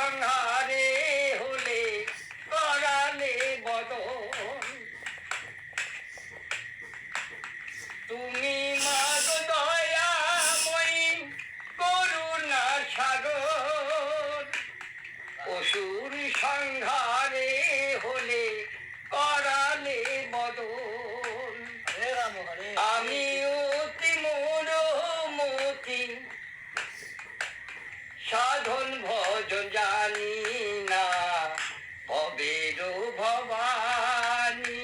সংহারে হলে করালে বদন। তুমি মাগো দয়াময়ী করুণার সাগর, অসুর সংহারে হলে করালে বদন। আমি অতি মতি সাধন ভজন জানি না, ভবের ভবানী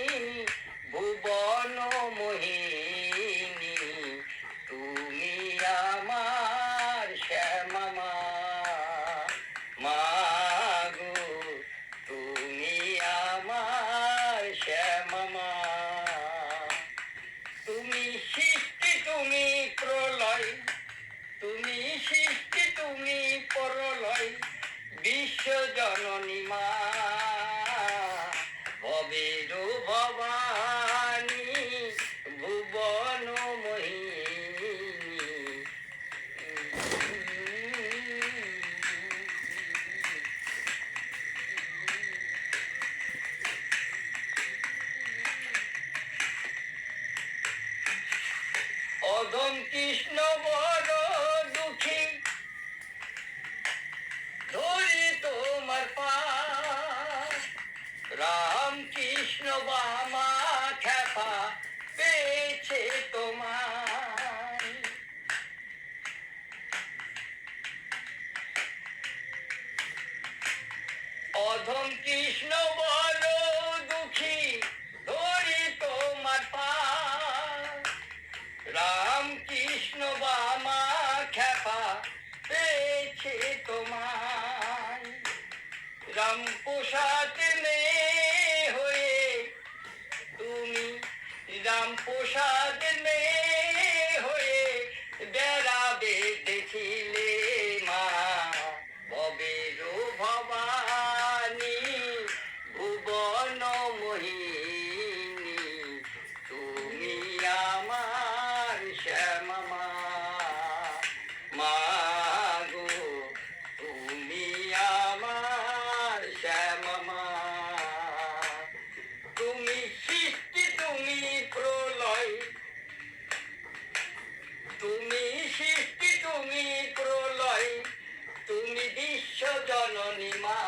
ভুবন মোহিনী, তুমি আমার শ্যামা মা। মাগো তুমি আমার শ্যামা মা। তুমি সৃষ্টি তুমি প্রলয়, তুমি সৃষ্টি তুমি প্রলয়, বিশ্ব জননী মা। ভবের ভবানী ভুবন মোহিনী। অধম কৃষ্ণ বড় দুঃখী, ধরি তোমার পাশ। রাম কৃষ্ণ বামা খেপা পেয়েছে তোমার। অধম কৃষ্ণ বড় দুঃখী, ধরি তোমার পাশ। রাম কৃষ্ণ বামা খেপা পেয়েছে তোমায়। রাম প্রসাদ মেয়ে হয়ে তুমি, রাম প্রসাদ মেয়ে হয়ে বেড়াবে দেখিলে মা। ভবের ভবানী ভুবন মোহিনী, তুমি আমার শ্যামা মা। মাগো তুমি আমার শ্যামা মা। তুমি সৃষ্টি তুমি প্রলয়, তুমি সৃষ্টি তুমি প্রলয়, তুমি বিশ্ব জননী মা।